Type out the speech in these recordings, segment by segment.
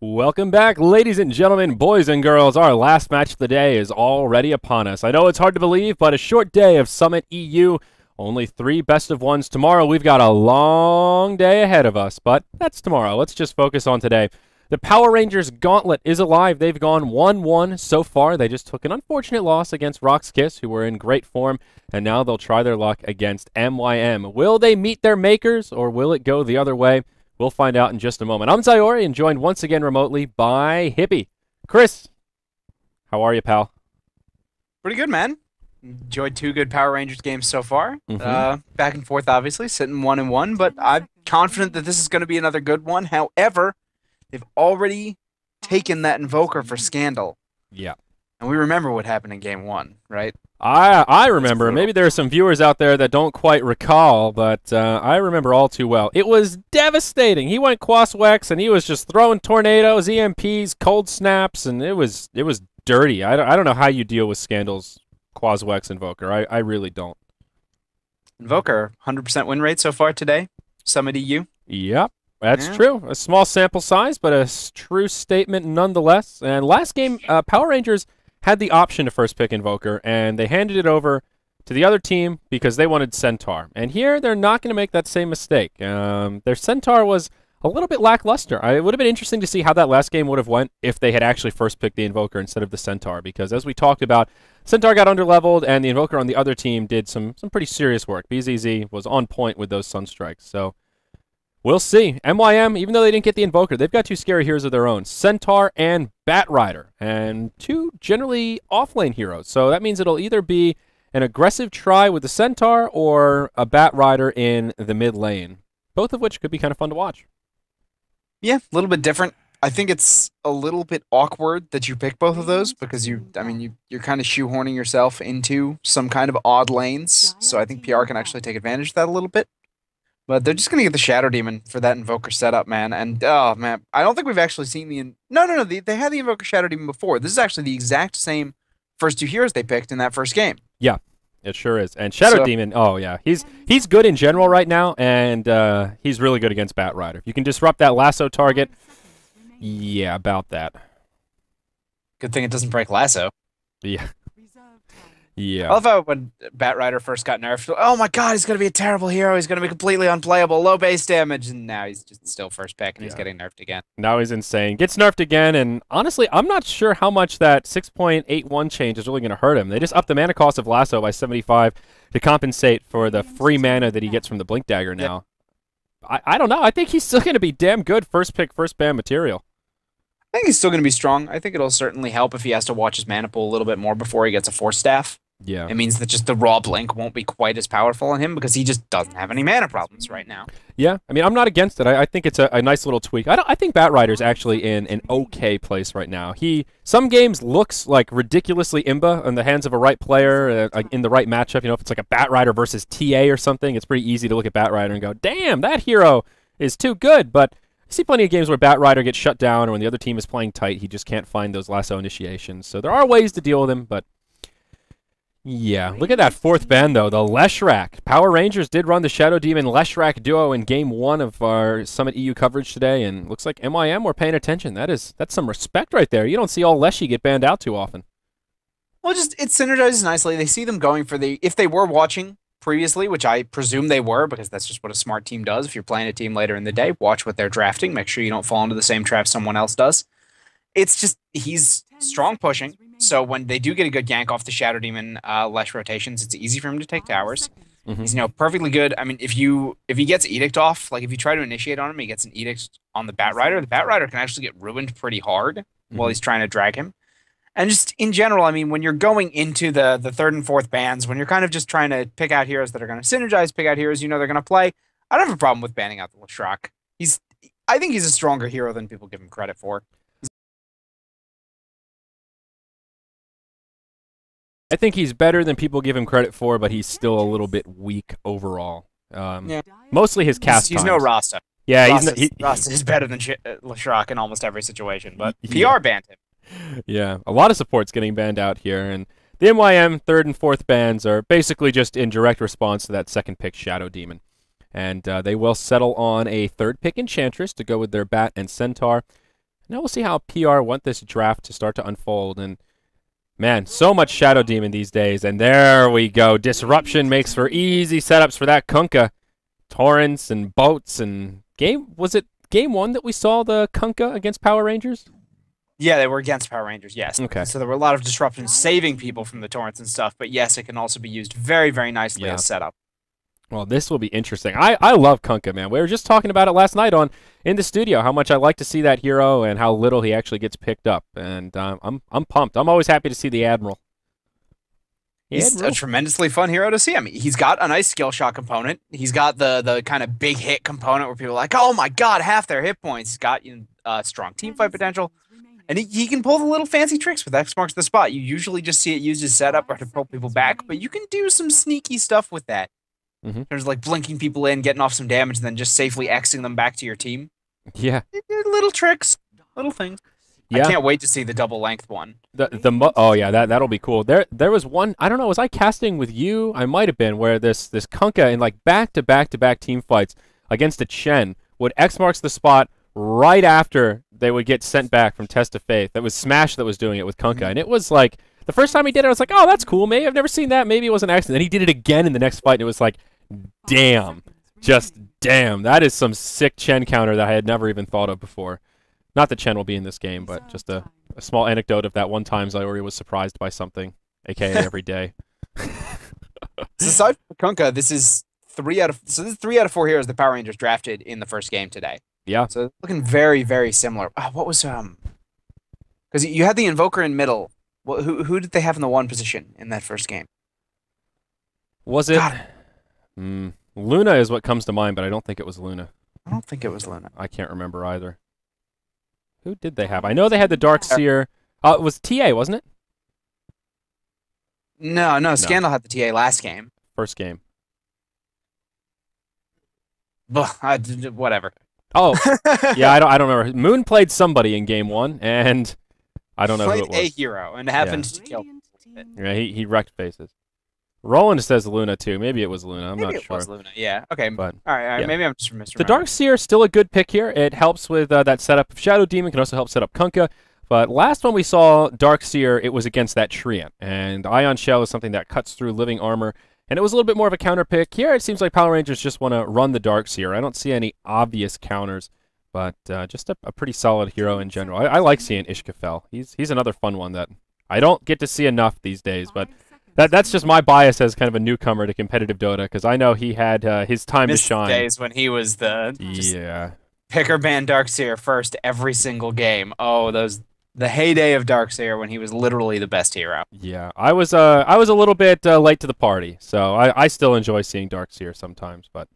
Welcome back, ladies and gentlemen, boys and girls. Our last match of the day is already upon us. I know it's hard to believe, but a short day of Summit EU. Only 3 best of ones tomorrow. We've got a long day ahead of us, but that's tomorrow. Let's just focus on today. The Power Rangers gauntlet is alive. They've gone 1-1 so far. They just took an unfortunate loss against rox.kis, who were in great form, and now they'll try their luck against MYM. Will they meet their makers, or will it go the other way? We'll find out in just a moment. I'm Zayori, and joined once again remotely by Hippie. Chris, how are you, pal? Pretty good, man. Enjoyed 2 good Power Rangers games so far. Back and forth, obviously, sitting 1-1, but I'm confident that this is going to be another good one. However, they've already taken that Invoker for Scandal. Yeah. And we remember what happened in Game 1, right? I remember. Maybe there are some viewers out there that don't quite recall, but I remember all too well. It was devastating. He went Quaswex, and he was just throwing tornadoes, EMPs, cold snaps, and it was dirty. I don't know how you deal with Scandal's Quaswex Invoker. I really don't. Invoker, 100% win rate so far today. Summit EU. Yep. That's true. A small sample size, but a true statement nonetheless. And last game, Power Rangers had the option to first pick Invoker, and they handed it over to the other team because they wanted Centaur. And here, they're not going to make that same mistake. Their Centaur was a little bit lackluster. It would have been interesting to see how that last game would have went if they had actually first picked the Invoker instead of the Centaur, because as we talked about, Centaur got underleveled, and the Invoker on the other team did some pretty serious work. BZZ was on point with those Sunstrikes, so we'll see. MYM, even though they didn't get the Invoker, they've got 2 scary heroes of their own, Centaur and Batrider, and 2 generally off-lane heroes. So that means it'll either be an aggressive try with the Centaur or a Batrider in the mid lane, both of which could be kind of fun to watch. Yeah, a little bit different. I think it's a little bit awkward that you pick both of those because you're kind of shoehorning yourself into some kind of odd lanes. So I think PR can actually take advantage of that a little bit. But they're just going to get the Shadow Demon for that Invoker setup, man. And, oh, man, I don't think we've actually seen the... No. They had the Invoker Shadow Demon before. This is actually the exact same first 2 heroes they picked in that first game. Yeah, it sure is. And Shadow Demon, oh, yeah. He's good in general right now, and he's really good against Batrider. If you can disrupt that lasso target, yeah, about that. Good thing it doesn't break lasso. Yeah. Yeah. I love how when Batrider first got nerfed, oh my god, he's going to be a terrible hero. He's going to be completely unplayable, low base damage. And now he's just still first pick, and he's getting nerfed again. Now he's insane. Gets nerfed again, and honestly, I'm not sure how much that 6.81 change is really going to hurt him. They just upped the mana cost of Lasso by 75 to compensate for the free mana that he gets from the Blink Dagger now. I don't know. I think he's still going to be damn good first pick, first ban material. I think he's still going to be strong. I think it'll certainly help if he has to watch his mana pool a little bit more before he gets a Force Staff. Yeah. It means that just the raw Blink won't be quite as powerful on him because he just doesn't have any mana problems right now. Yeah, I mean, I'm not against it. I think it's a nice little tweak. I think Batrider's actually in an okay place right now. Some games looks like ridiculously imba in the hands of a right player, in the right matchup. You know, if it's like a Batrider versus TA or something, it's pretty easy to look at Batrider and go, damn, that hero is too good. But I see plenty of games where Batrider gets shut down, or when the other team is playing tight, he just can't find those lasso initiations. So there are ways to deal with him, but yeah, look at that 4th ban, though. The Leshrac. Power Rangers did run the Shadow Demon Leshrac duo in Game 1 of our Summit EU coverage today, and looks like MYM were paying attention. That's some respect right there. You don't see all Leshy get banned out too often. Well, it synergizes nicely. They see them going for if they were watching previously, which I presume they were, because that's just what a smart team does. If you're playing a team later in the day, watch what they're drafting. Make sure you don't fall into the same trap someone else does. It's just, he's strong pushing. So when they do get a good gank off the Shadow Demon Lesh rotations, it's easy for him to take towers. He's perfectly good. I mean, if he gets Edict off, like if you try to initiate on him, he gets an Edict on the Batrider. The Batrider can actually get ruined pretty hard while he's trying to drag him. And just in general, I mean, when you're going into the 3rd and 4th bans, when you're kind of just trying to pick out heroes that are going to synergize, pick out heroes you know they're going to play, I don't have a problem with banning out the Leshrac. I think he's a stronger hero than people give him credit for. I think he's better than people give him credit for, but he's still a little bit weak overall. Mostly his cast He's no Rasta. Yeah, Rasta is better than Leshrac in almost every situation, but PR banned him. Yeah, a lot of support's getting banned out here, and the MYM 3rd and 4th bans are basically just in direct response to that 2nd pick Shadow Demon. And they will settle on a 3rd pick Enchantress to go with their Bat and Centaur. Now we'll see how PR want this draft to start to unfold. And man, so much Shadow Demon these days. And there we go. Disruption makes for easy setups for that Kunkka. Torrents and boats and was it game 1 that we saw the Kunkka against Power Rangers? Yeah, they were against Power Rangers, yes. Okay. So there were a lot of disruptions saving people from the torrents and stuff, but yes, it can also be used very, very nicely as setup. Well, this will be interesting. I love Kunkka, man. We were just talking about it last night in the studio, how much I like to see that hero and how little he actually gets picked up. And I'm pumped. I'm always happy to see the Admiral. He's a tremendously fun hero to see. I mean, he's got a nice skill shot component. He's got the kind of big hit component where people are like, oh my god, half their hit points. He's got strong team fight potential. And he can pull the little fancy tricks with X marks the spot. You usually just see it used as setup or to pull people back, but you can do some sneaky stuff with that. There's like blinking people in, getting off some damage, and then just safely Xing them back to your team. Yeah. Little tricks, little things. Yeah. I can't wait to see the double length one. Oh yeah, that'll be cool. There was one, I don't know, was I casting with you? I might have been, where this Kunkka in like back-to-back team fights against a Chen would X marks the spot right after they would get sent back from Test of Faith. That was Smash that was doing it with Kunkka. And it was like, the first time he did it, I was like, oh, that's cool. Maybe I've never seen that. Maybe it was an accident. Then he did it again in the next fight, and it was like, damn. Just damn. That is some sick Chen counter that I had never even thought of before. Not that Chen will be in this game, but just a small anecdote of that one time Zyori was surprised by something, a.k.a. every day. So aside from Kunkka, this is 3 out of 4 heroes the Power Rangers drafted in the first game today. Yeah. So looking very, very similar. What was because you had the Invoker in middle. Who did they have in the 1 position in that first game? Was it? Luna is what comes to mind, but I don't think it was Luna. I don't think it was Luna. I can't remember either. Who did they have? I know they had the Dark Seer. It was TA, wasn't it? No. Scandal had the TA last game. First game. Whatever. Oh, yeah, I don't remember. Moon played somebody in game 1, and I don't know who it was. A hero, and happened to kill. Yeah, he wrecked faces. Roland says Luna, too. Maybe it was Luna. I'm not sure. Maybe it was Luna, yeah. Okay, but, all right. Yeah. Maybe I'm just misremembering. The Dark Seer is still a good pick here. It helps with that setup of Shadow Demon. Can also help set up Kunkka. But last one we saw Dark Seer, it was against that Treant. And Ion Shell is something that cuts through living armor. And it was a little bit more of a counter pick. Here it seems like Power Rangers just want to run the Dark Seer. I don't see any obvious counters. But just a pretty solid hero in general. I like seeing Ishkafel. He's another fun one that I don't get to see enough these days. But that's just my bias as kind of a newcomer to competitive Dota, because I know he had his time to shine. Days when he was the picker ban Darkseer first every single game. Oh, the heyday of Darkseer when he was literally the best hero. Yeah, I was a little bit late to the party, so I still enjoy seeing Darkseer sometimes, but.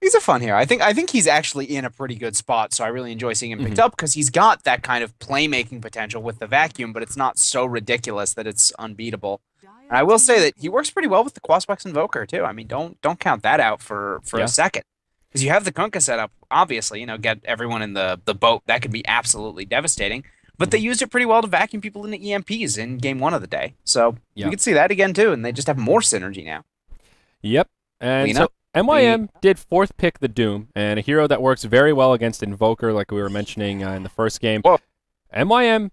He's a fun hero. I think he's actually in a pretty good spot, so I really enjoy seeing him picked up because he's got that kind of playmaking potential with the vacuum, but it's not so ridiculous that it's unbeatable. And I will say that he works pretty well with the Quaspex Invoker too. I mean, don't count that out for a second, because you have the Kunkka setup. Obviously, get everyone in the boat. That could be absolutely devastating. But they used it pretty well to vacuum people into EMPs in game 1 of the day. So you could see that again too, and they just have more synergy now. Yep. And so MYM did 4th pick the Doom, and a hero that works very well against Invoker, like we were mentioning in the first game. Whoa. MYM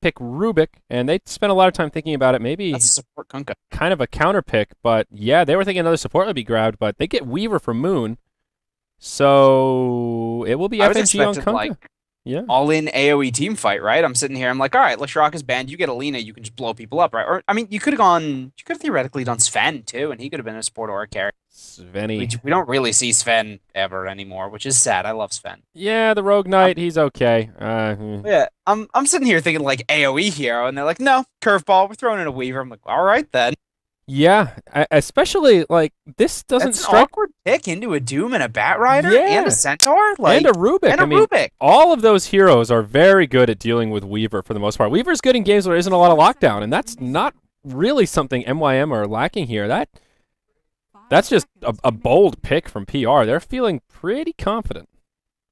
pick Rubik, and they spent a lot of time thinking about it. Maybe that's a support Kunkka. Kind of a counter pick, but yeah, they were thinking another support would be grabbed, but they get Weaver for Moon, so it will be FNG on Kunkka. Yeah. All-in AoE team fight, right? I'm sitting here, I'm like, all right, Lashrak is banned, you get Alina, you can just blow people up, right? Or, I mean, you could have theoretically done Sven, too, and he could have been a support or a carry. Svenny. We don't really see Sven ever anymore, which is sad. I love Sven. Yeah, the Rogue Knight, he's okay. Yeah, I'm sitting here thinking, like, AoE hero, and they're like, no, curveball, we're throwing in a Weaver. I'm like, all right, then. Yeah, especially, like, this doesn't That's strike... an awkward pick into a Doom and a Bat Rider and a Centaur? And a Rubik. Rubik. All of those heroes are very good at dealing with Weaver for the most part. Weaver's good in games where there isn't a lot of lockdown, and that's not really something MYM are lacking here. That's just a bold pick from PR. They're feeling pretty confident.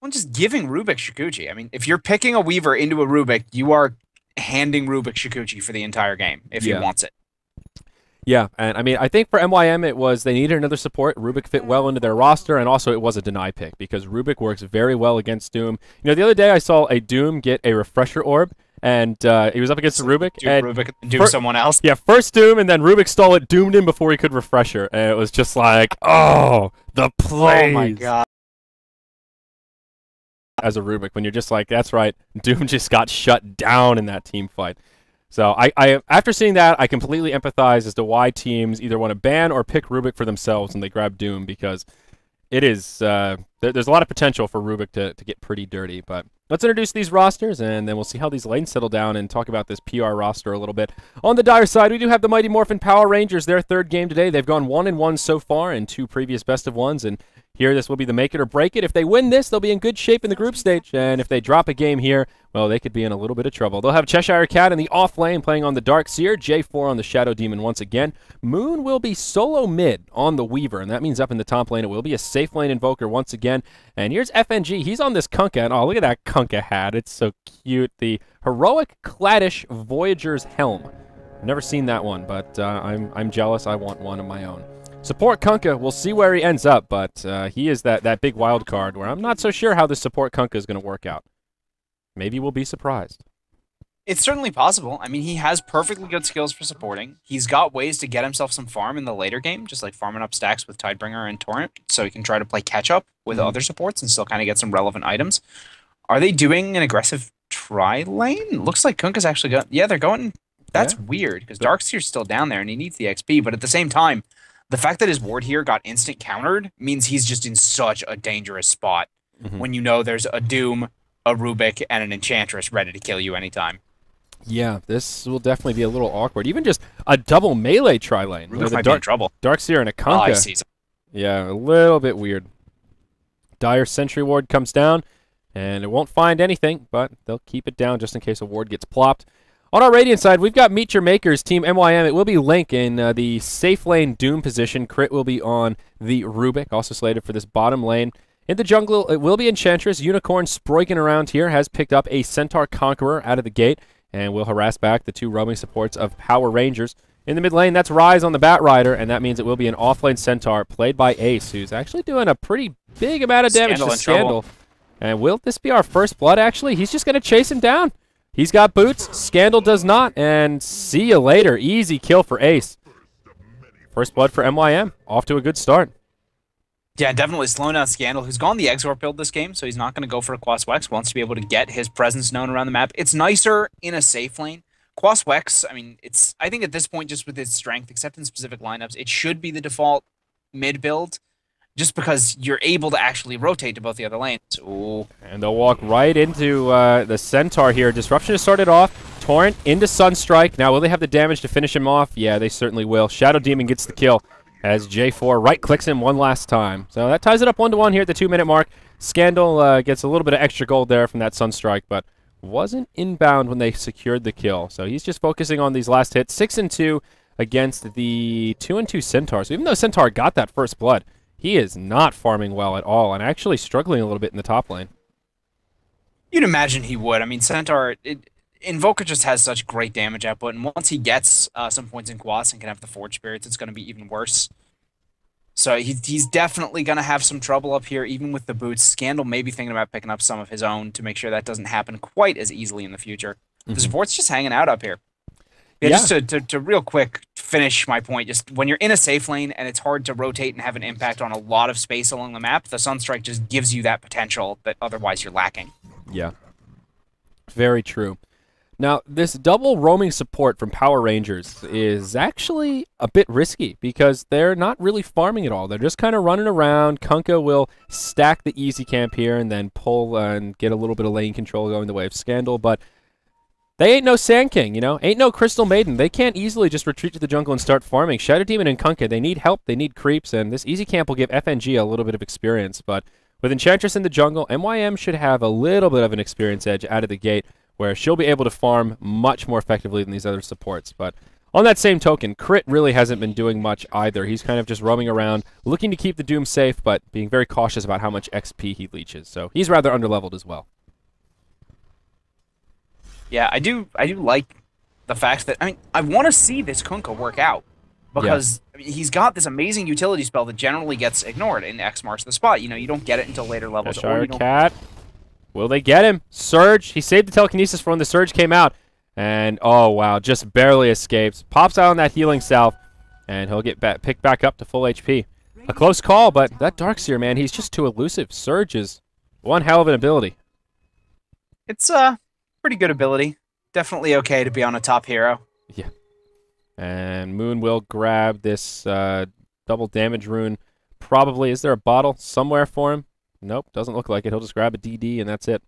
Well, just giving Rubik Shikuchi. I mean, if you're picking a Weaver into a Rubik, you are handing Rubik Shikuchi for the entire game if he wants it. Yeah, and I mean, I think for MYM it was they needed another support. Rubik fit well into their roster, and also it was a deny pick because Rubik works very well against Doom. You know, the other day I saw a Doom get a refresher orb, and he was up against the Rubik. Doom Rubik and Doom someone else. Yeah, first Doom, and then Rubik stole it, doomed him before he could refresher, and it was just like, oh, the plays. Oh my god. As a Rubik, when you're just like, that's right, Doom just got shut down in that team fight. So I after seeing that, I completely empathize as to why teams either want to ban or pick Rubik for themselves when they grab Doom, because it is there's a lot of potential for Rubik to get pretty dirty. But let's introduce these rosters, and then we'll see how these lanes settle down and talk about this PR roster a little bit. On the Dire side, we do have the Mighty Morphin Power Rangers, their third game today. They've gone 1-1 so far in 2 previous best of ones, and here, this will be the make it or break it. If they win this, they'll be in good shape in the group stage. And if they drop a game here, well, they could be in a little bit of trouble. They'll have Cheshire Cat in the off lane playing on the Dark Seer, J4 on the Shadow Demon once again. Moon will be solo mid on the Weaver, and that means up in the top lane it will be a safe lane Invoker once again. And here's FNG. He's on this Kunkka, and oh, look at that Kunkka hat. It's so cute. The Heroic Cladish Voyager's Helm. I've never seen that one, but I'm jealous. I want one of my own. Support Kunkka, we'll see where he ends up, but he is that big wild card where I'm not so sure how this support Kunkka is going to work out. Maybe we'll be surprised. It's certainly possible. I mean, he has perfectly good skills for supporting. He's got ways to get himself some farm in the later game, just like farming up stacks with Tidebringer and Torrent, so he can try to play catch-up with other supports and still kind of get some relevant items. Are they doing an aggressive tri-lane? Looks like Kunkka's actually got... Yeah, they're going... That's weird, because Darkseer's still down there, and he needs the XP, but at the same time, the fact that his ward here got instant countered means he's just in such a dangerous spot when you know there's a Doom, a Rubik, and an Enchantress ready to kill you anytime. Yeah, this will definitely be a little awkward. Even just a double melee tri-lane. Rubik might be in trouble. Darkseer and a Kunkka. Oh, I see. Yeah, a little bit weird. Dire Sentry Ward comes down, and it won't find anything, but they'll keep it down just in case a ward gets plopped. On our Radiant side, we've got Meet Your Makers, Team MYM. It will be Link in the safe lane Doom position. Crit will be on the Rubik, also slated for this bottom lane. In the jungle, it will be Enchantress. Unicorn Sproiken around here has picked up a Centaur Conqueror out of the gate and will harass back the 2 roaming supports of Power Rangers. In the mid lane, that's Rise on the Bat Rider, and that means it will be an offlane Centaur played by Ace, who's actually doing a pretty big amount of damage to Scandal. And will this be our first blood, actually? He's just going to chase him down. He's got boots, Scandal does not, and see you later. Easy kill for Ace. First blood for MYM. Off to a good start. Yeah, definitely slowing down Scandal, who's gone the Exorb build this game, so he's not going to go for a Quaswex. Wants to be able to get his presence known around the map. It's nicer in a safe lane. Quaswex, I mean, I think at this point, just with its strength, except in specific lineups, it should be the default mid build, just because you're able to actually rotate to both the other lanes. Ooh. And they'll walk right into the Centaur here. Disruption has started off. Torrent into Sunstrike. Now, will they have the damage to finish him off? Yeah, they certainly will. Shadow Demon gets the kill as J4 right-clicks him one last time. So that ties it up 1-1 here at the 2-minute mark. Scandal gets a little bit of extra gold there from that Sunstrike, but wasn't inbound when they secured the kill. So he's just focusing on these last hits. 6-2 against the 2-2 Centaur. So even though Centaur got that first blood, he is not farming well at all and actually struggling a little bit in the top lane. You'd imagine he would. I mean, Centaur, Invoker just has such great damage output, and once he gets some points in Quas and can have the Forge Spirits, it's going to be even worse. So he's definitely going to have some trouble up here, even with the boots. Scandal may be thinking about picking up some of his own to make sure that doesn't happen quite as easily in the future. The support's just hanging out up here. Yeah, just to real quick finish my point, just when you're in a safe lane and it's hard to rotate and have an impact on a lot of space along the map, the Sunstrike just gives you that potential that otherwise you're lacking. Yeah, very true. Now, this double roaming support from Power Rangers is actually a bit risky because they're not really farming at all. They're just kind of running around. Kunkka will stack the easy camp here and then pull and get a little bit of lane control going the way of Scandal, but they ain't no Sand King, you know? Ain't no Crystal Maiden. They can't easily just retreat to the jungle and start farming. Shadow Demon and Kunkka, they need help, they need creeps, and this easy camp will give FNG a little bit of experience, but with Enchantress in the jungle, MYM should have a little bit of an experience edge out of the gate, where she'll be able to farm much more effectively than these other supports. But on that same token, Crit really hasn't been doing much either. He's kind of just roaming around, looking to keep the Doom safe, but being very cautious about how much XP he leeches. So he's rather underleveled as well. Yeah, I do like the fact that, I mean, I want to see this Kunkka work out. because I mean, he's got this amazing utility spell that generally gets ignored in X marks the spot. You know, you don't get it until later levels. Cheshire Cat. Will they get him? Surge. He saved the telekinesis for when the Surge came out. And, oh, wow, just barely escapes. Pops out on that healing salve, and he'll get picked back up to full HP. A close call, but that Darkseer, man, he's just too elusive. Surge is one hell of an ability. It's a pretty good ability. Definitely okay to be on a top hero. Yeah. And Moon will grab this double damage rune. Probably. Is there a bottle somewhere for him? Nope, doesn't look like it. He'll just grab a DD, and that's it.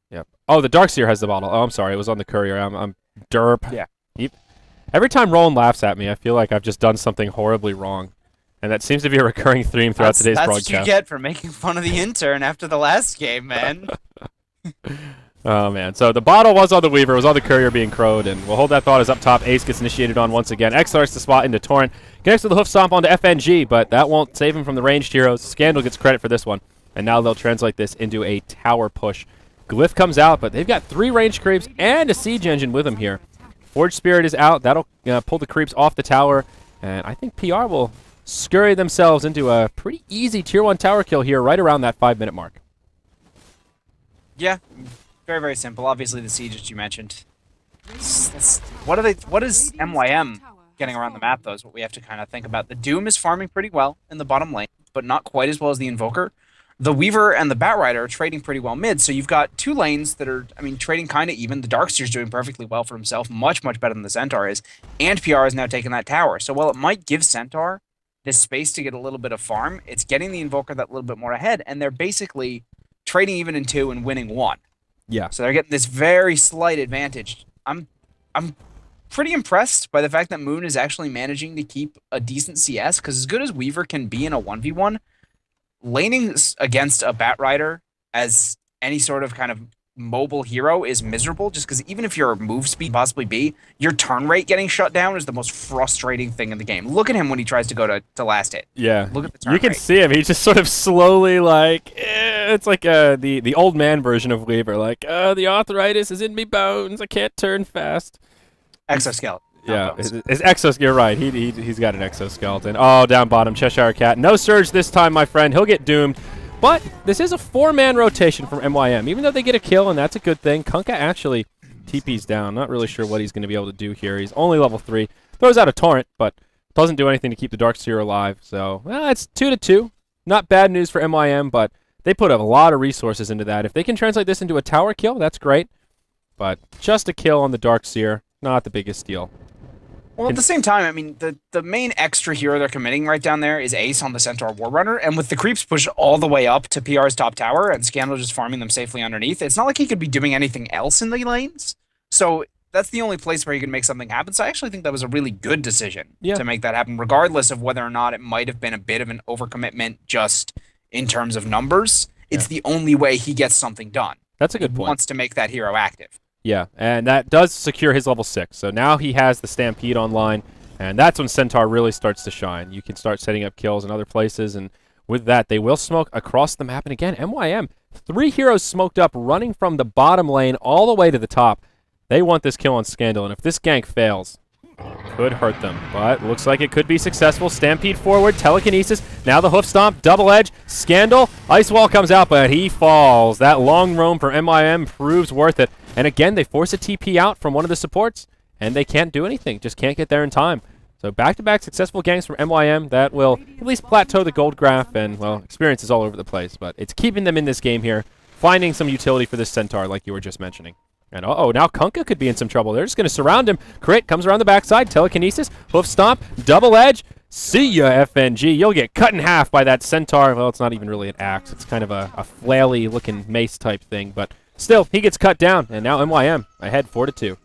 Yep. Oh, the Darkseer has the bottle. Oh, I'm sorry. It was on the courier. I'm derp. Yeah. Yep. Every time Roland laughs at me, I feel like I've just done something horribly wrong. And that seems to be a recurring theme throughout today's broadcast. That's what you get for making fun of the intern after the last game, man. Oh, man. So the bottle was on the Weaver. It was on the courier being crowed. And we'll hold that thought as up top. Ace gets initiated on once again. X starts to spot into Torrent. Connects with the Hoof Stomp onto FNG, but that won't save him from the ranged heroes. Scandal gets credit for this one. And now they'll translate this into a tower push. Glyph comes out, but they've got 3 ranged creeps and a siege engine with them here. Forge Spirit is out. That'll pull the creeps off the tower. And I think PR will scurry themselves into a pretty easy tier 1 tower kill here right around that 5-minute mark. Yeah, very, very simple. Obviously, the siege that you mentioned. What is MYM getting around the map, though, is what we have to kind of think about. The Doom is farming pretty well in the bottom lane, but not quite as well as the Invoker. The Weaver and the Batrider are trading pretty well mid, so you've got 2 lanes that are, I mean, trading kind of even. The Darkseer's doing perfectly well for himself, much, much better than the Centaur is, and PR is now taking that tower. So while it might give Centaur this space to get a little bit of farm, it's getting the Invoker that little bit more ahead, and they're basically trading even in 2 and winning 1. Yeah. So they're getting this very slight advantage. I'm pretty impressed by the fact that Moon is actually managing to keep a decent CS, because as good as Weaver can be in a 1v1, laning against a Batrider as any sort of kind of mobile hero is miserable, just because even if your move speed possibly be, your turn rate getting shut down is the most frustrating thing in the game. Look at him when he tries to go to last hit. Yeah. Look at the turn You can rate. see him. He's just sort of slowly like, it's like the old man version of Weaver. Like, the arthritis is in me bones. I can't turn fast. Exoskeleton. Yeah, you're right. He's got an exoskeleton. Oh, down bottom, Cheshire Cat. No Surge this time, my friend. He'll get doomed. But this is a 4-man rotation from MYM. Even though they get a kill, and that's a good thing, Kunkka actually TP's down. Not really sure what he's going to be able to do here. He's only level 3. Throws out a Torrent, but doesn't do anything to keep the Darkseer alive. So, well, it's 2-2. Not bad news for MYM, but they put a lot of resources into that. If they can translate this into a tower kill, that's great. But just a kill on the Darkseer, not the biggest deal. Well, at the same time, I mean, the main extra hero they're committing right down there is Ace on the Centaur Warrunner, and with the creeps pushed all the way up to PR's top tower and Scandal just farming them safely underneath, it's not like he could be doing anything else in the lanes. So that's the only place where he can make something happen. So I actually think that was a really good decision to make that happen, regardless of whether or not it might have been a bit of an overcommitment just in terms of numbers. It's the only way he gets something done. That's a good point. He wants to make that hero active. Yeah, and that does secure his level 6. So now he has the Stampede online, and that's when Centaur really starts to shine. You can start setting up kills in other places, and with that, they will smoke across the map. And again, MYM, 3 heroes smoked up, running from the bottom lane all the way to the top. They want this kill on Scandal, and if this gank fails, could hurt them. But looks like it could be successful. Stampede forward, telekinesis, now the hoof stomp, double edge, Scandal, Ice Wall comes out, but he falls. That long roam for MYM proves worth it. And again, they force a TP out from one of the supports, and they can't do anything, just can't get there in time. So back-to-back successful ganks from MYM, that will at least plateau the gold graph, and, well, experience is all over the place. But it's keeping them in this game here, finding some utility for this Centaur, like you were just mentioning. And uh-oh, now Kunkka could be in some trouble. They're just going to surround him. Crit comes around the backside, telekinesis, hoof stomp, double edge. See ya, FNG. You'll get cut in half by that Centaur. Well, it's not even really an axe. It's kind of a flaily-looking mace-type thing, but still, he gets cut down, and now MYM ahead 4-2.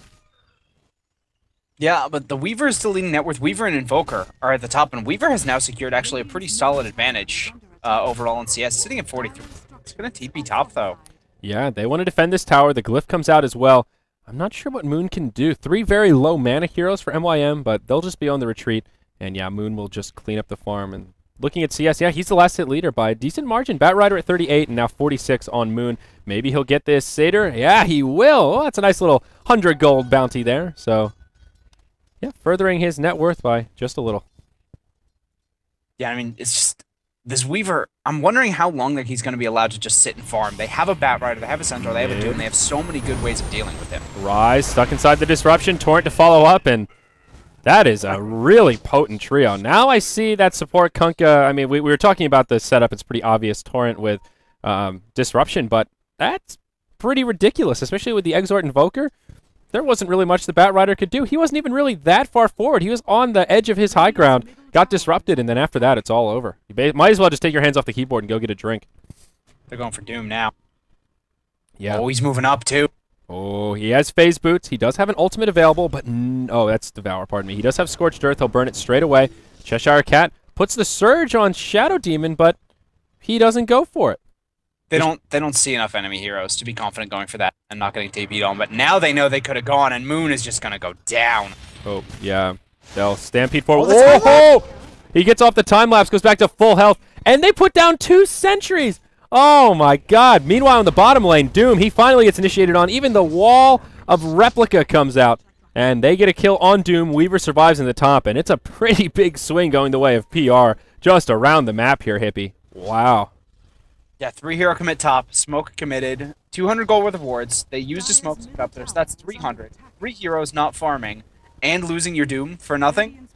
Yeah, but the Weaver is still leading net worth. Weaver and Invoker are at the top, and Weaver has now secured actually a pretty solid advantage overall in CS, sitting at 43. It's going to TP top, though. Yeah, they want to defend this tower. The Glyph comes out as well. I'm not sure what Moon can do. 3 very low mana heroes for MYM, but they'll just be on the retreat. And yeah, Moon will just clean up the farm. And looking at CS, yeah, he's the last hit leader by a decent margin. Batrider at 38 and now 46 on Moon. Maybe he'll get this Satyr. Yeah, he will. Oh, that's a nice little 100 gold bounty there. So Yeah, furthering his net worth by just a little. Yeah, I mean, it's just this Weaver. I'm wondering how long that he's going to be allowed to just sit and farm. They have a Bat Rider, they have a Centaur, they have a Doom, they have so many good ways of dealing with him. Rise stuck inside the disruption, Torrent to follow up, and that is a really potent trio. Now I see that support Kunkka. I mean, we were talking about the setup. It's pretty obvious Torrent with disruption, but that's pretty ridiculous, especially with the Exort Invoker. There wasn't really much the Bat Rider could do. He wasn't even really that far forward. He was on the edge of his high ground, got disrupted, and then after that, it's all over. You might as well just take your hands off the keyboard and go get a drink. They're going for Doom now. Yeah. Oh, he's moving up, too. Oh, he has phase boots. He does have an ultimate available, but oh, that's Devour, pardon me. He does have Scorched Earth. He'll burn it straight away. Cheshire Cat puts the Surge on Shadow Demon, but he doesn't go for it. They don't see enough enemy heroes to be confident going for that and not getting TP'd on, but now they know they could have gone, and Moon is just going to go down. Oh, yeah. They'll Stampede forward. Whoa! He gets off the time-lapse, goes back to full health, and they put down 2 sentries! Oh, my God. Meanwhile, in the bottom lane, Doom, he finally gets initiated on. Even the wall of Replica comes out, and they get a kill on Doom. Weaver survives in the top, and it's a pretty big swing going the way of PR just around the map here, Hippie. Wow. Yeah, 3 hero commit top, Smoke committed, 200 gold worth of wards. They used a Smoke up there, so that's 300. 3 heroes not farming, and losing your Doom for nothing.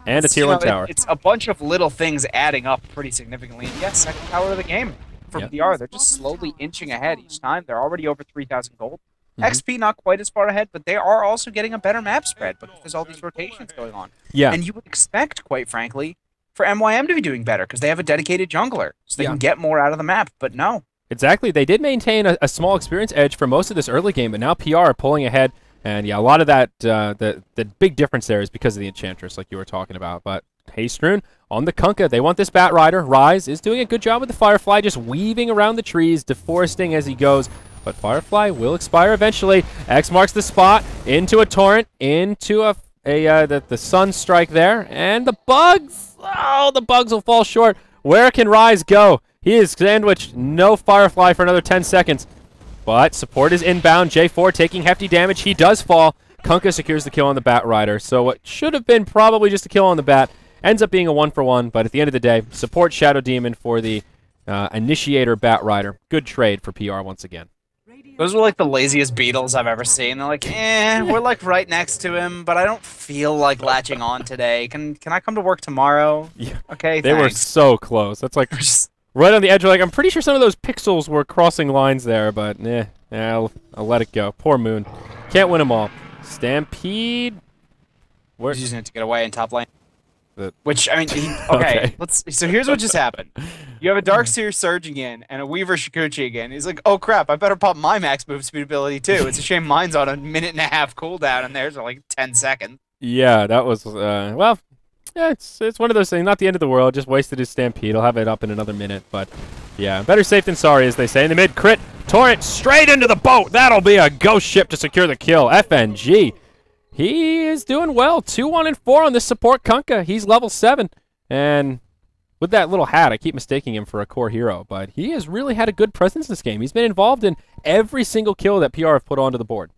And a tier 1 tower. It's a bunch of little things adding up pretty significantly. And yes, second tower of the game for PR. They're just slowly inching ahead each time. They're already over 3,000 gold. XP not quite as far ahead, but they are also getting a better map spread because there's all these rotations going on. Yeah. And you would expect, quite frankly, for MYM to be doing better because they have a dedicated jungler, so they can get more out of the map, but no. Exactly. They did maintain a small experience edge for most of this early game, but now PR are pulling ahead. And yeah, a lot of that, the big difference there is because of the Enchantress, like you were talking about. But hey, Struun, on the Kunkka, they want this Bat Rider. Rise is doing a good job with the Firefly, just weaving around the trees, deforesting as he goes. But Firefly will expire eventually. X marks the spot, into a Torrent, into the Sun Strike there. And the Bugs! Oh, the Bugs will fall short. Where can Rise go? He is sandwiched. No Firefly for another 10 seconds. But support is inbound. J4 taking hefty damage. He does fall. Kunkka secures the kill on the Bat Rider. So what should have been probably just a kill on the Bat ends up being a 1-for-1. But at the end of the day, support Shadow Demon for the Initiator Bat Rider. Good trade for PR once again. Those were like the laziest Beatles I've ever seen. They're like, we're like right next to him, but I don't feel like latching on today. Can I come to work tomorrow? Yeah. Okay, They were so close. That's like right on the edge. Like, I'm pretty sure some of those pixels were crossing lines there, but I'll let it go. Poor Moon. Can't win them all. Stampede. He's using it to get away in top lane. Which, I mean, okay. So here's what just happened. You have a Darkseer surging in and a Weaver Shikuchi again. He's like, oh crap, I better pop my max move speed ability too. It's a shame mine's on a 1.5 cooldown and theirs are like 10 seconds. Yeah, that was, well, yeah, it's one of those things. Not the end of the world. Just wasted his Stampede. He'll have it up in another minute. But, yeah, better safe than sorry, as they say. In the mid, crit, Torrent straight into the boat. That'll be a ghost ship to secure the kill. FNG. He is doing well. 2-1-4 on this support Kunkka. He's level 7. And with that little hat, I keep mistaking him for a core hero. But he has really had a good presence this game. He's been involved in every single kill that PR have put onto the board.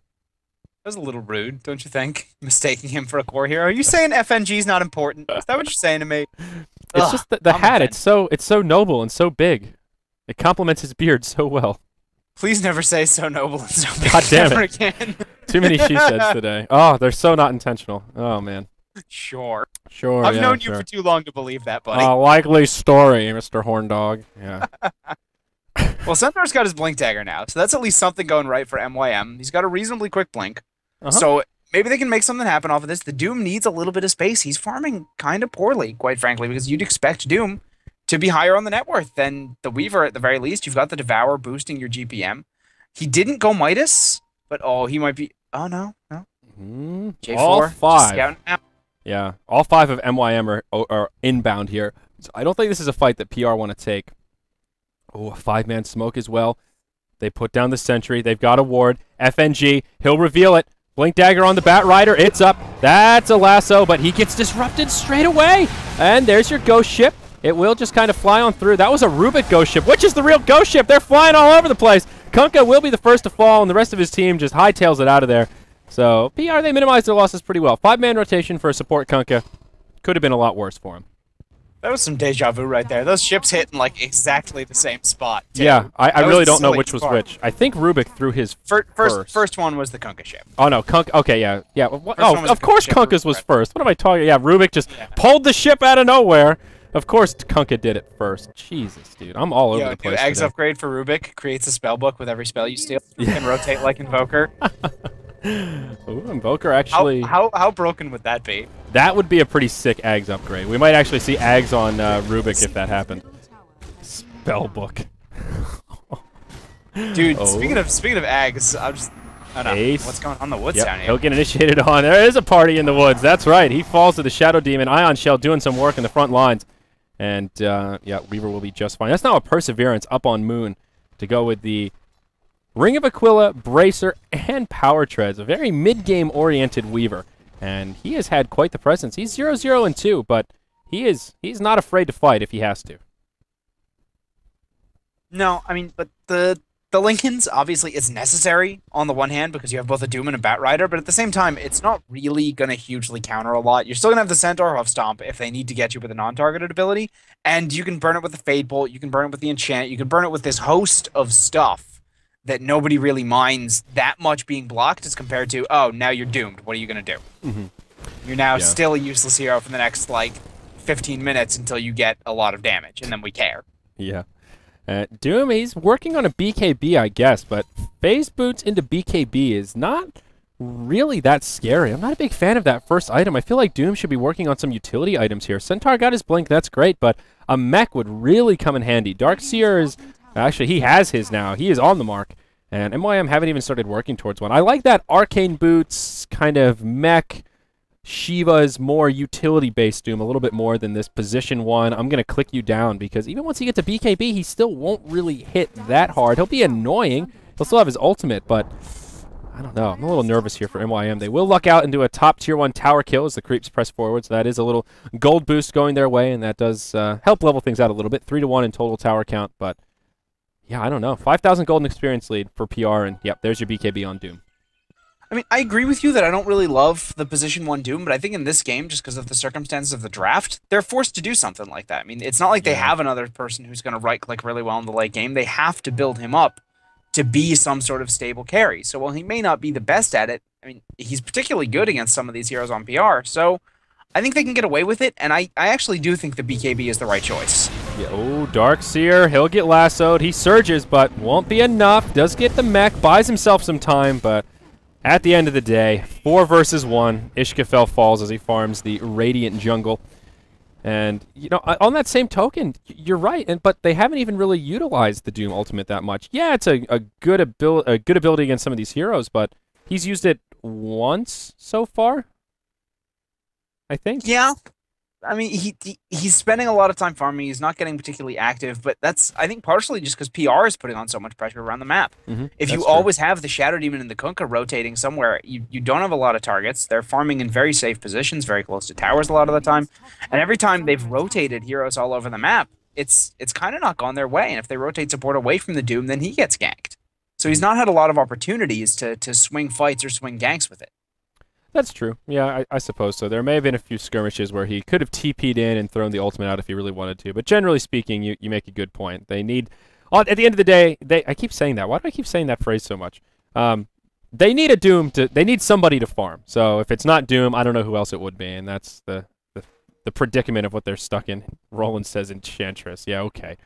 That was a little rude, don't you think? Mistaking him for a core hero. Are you saying FNG's not important? Is that what you're saying to me? It's just the hat. It's so noble and so big. It complements his beard so well. Please never say so noble and so big. God damn it. Again. Too many she-says today. Oh, they're so not intentional. Oh, man. Sure. I've known you for too long to believe that, buddy. Likely story, Mr. Horndog. Yeah. Well, Centaur's got his Blink Dagger now, so that's at least something going right for MYM. He's got a reasonably quick blink. So maybe they can make something happen off of this. The Doom needs a little bit of space. He's farming kind of poorly, quite frankly, because you'd expect Doom to be higher on the net worth than the Weaver at the very least. You've got the Devour boosting your GPM. He didn't go Midas, but he might be. Oh, no. J4. All 5. Now. Yeah, all 5 of MYM are inbound here. So I don't think this is a fight that PR want to take. Oh, a 5-man smoke as well. They put down the sentry. They've got a ward. FNG, he'll reveal it. Blink Dagger on the Bat Rider. It's up. That's a lasso, but he gets disrupted straight away. And there's your ghost ship. It will just kind of fly on through. That was a Rubik ghost ship, which is the real ghost ship. They're flying all over the place. Kunkka will be the first to fall, and the rest of his team just hightails it out of there. So PR, they minimized their losses pretty well. 5-man rotation for a support Kunkka. Could have been a lot worse for him. That was some deja vu right there. Those ships hit in like exactly the same spot. Too. Yeah, I really don't know which was which. I think Rubik threw his first one was the Kunkka ship. Oh no, Kunkka. Okay, yeah. Oh, of course Kunkka's was first. What am I talking? Yeah, Rubik just pulled the ship out of nowhere. Of course Kunkka did it first. Jesus, dude, I'm all over the place. Eggs upgrade for Rubik creates a spell book with every spell you steal. You can rotate like Invoker. Ooh, Invoker actually. How broken would that be? That would be a pretty sick Ags upgrade. We might actually see Ags on Rubik if that happened. Spellbook. Dude, speaking of Ags, I'm just I don't know what's going on in the woods down here. He'll get initiated on. There is a party in the woods. That's right. He falls to the Shadow Demon. Ion Shell doing some work in the front lines. And yeah, Weaver will be just fine. That's now a Perseverance up on Moon to go with the Ring of Aquila, Bracer, and Power Treads. A very mid-game oriented Weaver. And he has had quite the presence. He's 0-0-2, but he's not afraid to fight if he has to. No, I mean, but the Lincolns, obviously, it's necessary on the one hand because you have both a Doom and a Batrider, but at the same time, it's not really going to hugely counter a lot. You're still going to have the Centaur Hoof Stomp if they need to get you with a non-targeted ability, and you can burn it with the Fade Bolt, you can burn it with the Enchant, you can burn it with this host of stuff that nobody really minds that much being blocked as compared to, oh, now you're doomed. What are you going to do? Mm-hmm. You're now still a useless hero for the next, like, 15 minutes until you get a lot of damage, and then we care. Yeah. Doom, he's working on a BKB, I guess, but phase boots into BKB is not really that scary. I'm not a big fan of that first item. I feel like Doom should be working on some utility items here. Centaur got his blink, that's great, but a mech would really come in handy. Darkseer is... Actually, he has his now. He is on the mark. And MYM haven't even started working towards one. I like that Arcane Boots kind of mech. Shiva's more utility-based Doom, a little bit more than this position one. I'm going to click you down because even once he gets to BKB, he still won't really hit that hard. He'll be annoying. He'll still have his ultimate, but I don't know. I'm a little nervous here for MYM. They will luck out into a top tier 1 tower kill as the creeps press forward, so that is a little gold boost going their way, and that does help level things out a little bit. 3-1 in total tower count, but yeah, I don't know. 5,000 golden experience lead for PR, and yep, there's your BKB on Doom. I mean, I agree with you that I don't really love the position 1 Doom, but I think in this game, just because of the circumstances of the draft, they're forced to do something like that. I mean, it's not like they have another person who's going to right-click really well in the late game. They have to build him up to be some sort of stable carry. So while he may not be the best at it, I mean, he's particularly good against some of these heroes on PR. So I think they can get away with it, and I actually do think the BKB is the right choice. Yeah, oh, Darkseer, he'll get lassoed. He surges, but won't be enough. Does get the mech, buys himself some time, but at the end of the day, 4 versus 1, Ishkafel falls as he farms the Radiant Jungle. And, you know, on that same token, you're right, but they haven't even really utilized the Doom Ultimate that much. Yeah, it's a good ability against some of these heroes, but he's used it once so far, I think. Yeah. I mean, he's spending a lot of time farming. He's not getting particularly active, but that's, I think, partially just because PR is putting on so much pressure around the map. If you always have the Shadow Demon and the Kunkka rotating somewhere, you don't have a lot of targets. They're farming in very safe positions, very close to towers a lot of the time. And every time they've rotated heroes all over the map, it's kind of not gone their way. And if they rotate support away from the Doom, then he gets ganked. So he's not had a lot of opportunities to swing fights or swing ganks with it. That's true. Yeah, I suppose so. There may have been a few skirmishes where he could have TP'd in and thrown the ultimate out if he really wanted to. But generally speaking, you make a good point. They need, at the end of the day, I keep saying that. Why do I keep saying that phrase so much? They need a Doom they need somebody to farm. So if it's not Doom, I don't know who else it would be. And that's the predicament of what they're stuck in. Roland says Enchantress. Yeah, okay.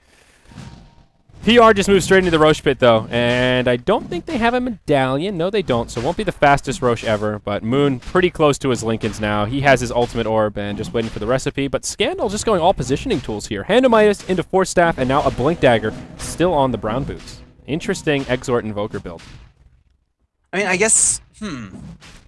PR just moves straight into the Roche pit, though, and I don't think they have a medallion. No, they don't, so it won't be the fastest Roche ever, but Moon pretty close to his Lincolns now. He has his ultimate orb and just waiting for the recipe, but Scandal just going all positioning tools here. Hand-o-Midas into Force Staff, and now a Blink Dagger still on the Brown Boots. Interesting Exort Invoker build. I mean, I guess,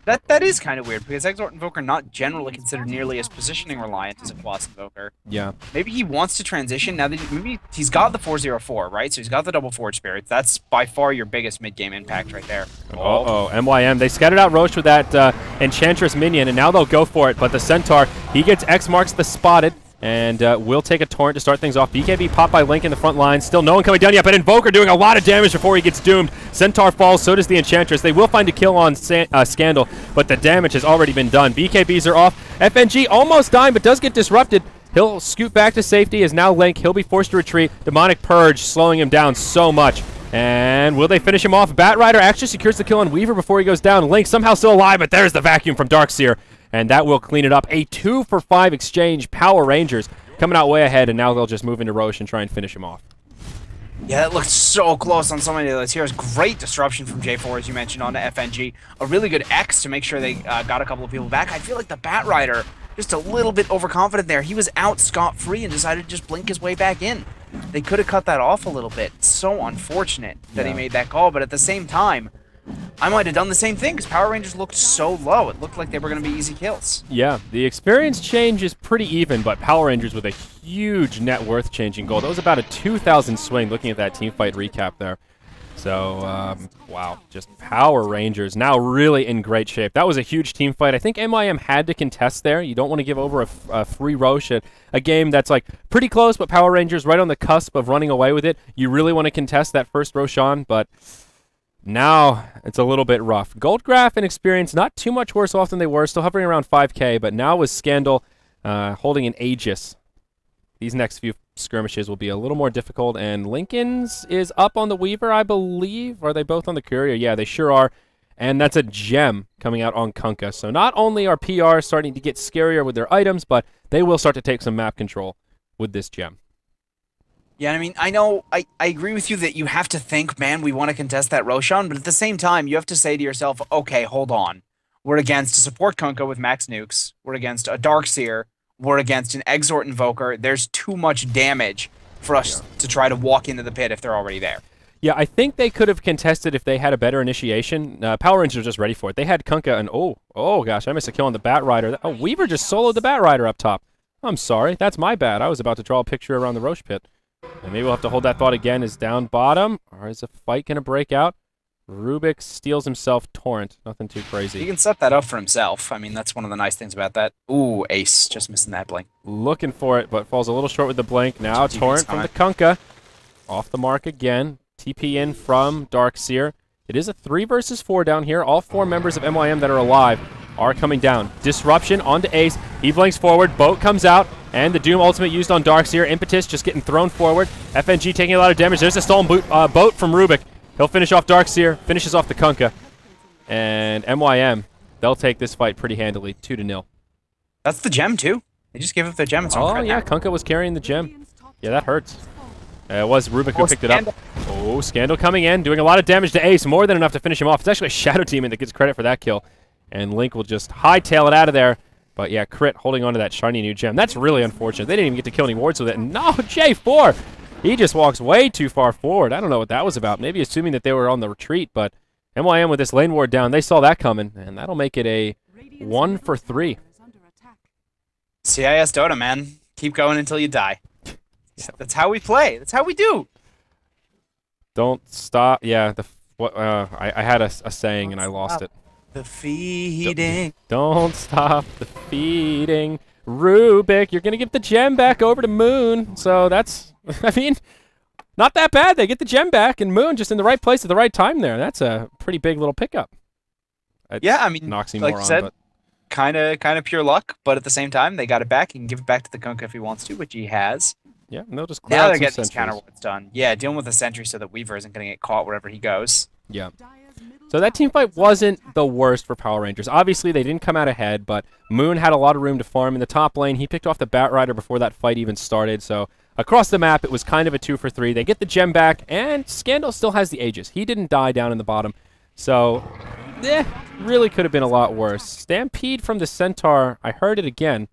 That is kind of weird, because Exort Invoker not generally considered nearly as positioning reliant as a Quas Invoker. Yeah. Maybe he wants to transition now that maybe he's got the 404, right? So he's got the double Forge Spirits. That's by far your biggest mid-game impact right there. Uh-oh, MYM. They scattered out Roche with that Enchantress minion, and now they'll go for it. But the Centaur, he gets X marks the spotted. And we'll take a Torrent to start things off. BKB popped by Link in the front line. Still no one coming down yet, but Invoker doing a lot of damage before he gets doomed. Centaur falls, so does the Enchantress. They will find a kill on Scandal, but the damage has already been done. BKBs are off. FNG almost dying, but does get disrupted. He'll scoot back to safety as now Link. He'll be forced to retreat. Demonic Purge slowing him down so much. And will they finish him off? Batrider actually secures the kill on Weaver before he goes down. Link somehow still alive, but there's the vacuum from Darkseer. And that will clean it up. A 2-for-5 exchange. Power Rangers coming out way ahead, and now they'll just move into Roche and try and finish him off. Yeah, that looked so close on so many of those heroes. Great disruption from J4, as you mentioned, onto FNG. A really good X to make sure they got a couple of people back. I feel like the Batrider, just a little bit overconfident there. He was out scot-free and decided to just blink his way back in. They could have cut that off a little bit. So unfortunate that he made that call, but at the same time, I might have done the same thing because Power Rangers looked so low. It looked like they were going to be easy kills. Yeah, the experience change is pretty even, but Power Rangers with a huge net worth changing goal. That was about a 2,000 swing looking at that team fight recap there. So, wow, just Power Rangers now really in great shape. That was a huge team fight. I think MYM had to contest there. You don't want to give over a free Roche at a game that's like pretty close, but Power Rangers right on the cusp of running away with it. You really want to contest that first Roshan, but now it's a little bit rough. Goldgraph and Experience not too much worse off than they were, still hovering around 5K, but now with Scandal holding an Aegis, these next few skirmishes will be a little more difficult, and Lincoln's is up on the Weaver, I believe. Are they both on the Courier? Yeah, they sure are. And that's a gem coming out on Kunkka. So not only are PR starting to get scarier with their items, but they will start to take some map control with this gem. Yeah, I mean, I know, I agree with you that you have to think, man, we want to contest that Roshan, but at the same time, you have to say to yourself, okay, hold on. We're against a support Kunkka with max nukes. We're against a Darkseer. We're against an Exort Invoker. There's too much damage for us to try to walk into the pit if they're already there. Yeah, I think they could have contested if they had a better initiation. Power Rangers are just ready for it. They had Kunkka and, oh gosh, I missed a kill on the Batrider. Oh, Weaver just soloed the Batrider up top. I'm sorry, that's my bad. I was about to draw a picture around the Roche pit. And maybe we'll have to hold that thought again. Is down bottom, or is a fight going to break out? Rubik steals himself Torrent. Nothing too crazy. He can set that up for himself. I mean, that's one of the nice things about that. Ooh, Ace. Just missing that blink. Looking for it, but falls a little short with the blink. Now Torrent from the Kunkka. Off the mark again. TP in from Darkseer. It is a 3 versus 4 down here. All 4 members of MYM that are alive are coming down. Disruption onto Ace. He blinks forward. Boat comes out. And the Doom ultimate used on Darkseer. Impetus just getting thrown forward. FNG taking a lot of damage. There's a stolen boat from Rubik. He'll finish off Darkseer, finishes off the Kunkka. And MYM, they'll take this fight pretty handily, 2-0. That's the gem, too. They just gave up the gem. It's yeah, Kunkka was carrying the gem. Yeah, that hurts. It was Rubik who picked it up. Oh, Scandal coming in, doing a lot of damage to Ace, more than enough to finish him off. It's actually a Shadow Demon that gets credit for that kill. And Link will just hightail it out of there. But yeah, Crit holding on to that shiny new gem. That's really unfortunate. They didn't even get to kill any wards with it. No, J4! He just walks way too far forward. I don't know what that was about. Maybe assuming that they were on the retreat, but MYM with this lane ward down, they saw that coming, and that'll make it a 1 for 3. CIS Dota, man. Keep going until you die. Yeah. That's how we play. That's how we do. Don't stop. Yeah, I had a saying, and I lost it. The feeding. Don't stop the feeding. Rubik, you're going to give the gem back over to Moon. So that's, I mean, not that bad. They get the gem back, and Moon just in the right place at the right time there. That's a pretty big little pickup. Yeah, I mean, Noxy like more you said, but kind of pure luck, but at the same time, they got it back. He can give it back to the Kunkka if he wants to, which he has. Yeah, and they'll just clear now out they're some getting his sentries. counter wards done. Yeah, dealing with the sentry so that Weaver isn't going to get caught wherever he goes. Yeah. So that team fight wasn't the worst for Power Rangers. Obviously, they didn't come out ahead, but Moon had a lot of room to farm in the top lane. He picked off the Batrider before that fight even started, so across the map, it was kind of a 2 for 3. They get the gem back, and Scandal still has the Aegis. He didn't die down in the bottom, so really could have been a lot worse. Stampede from the Centaur, I heard it again,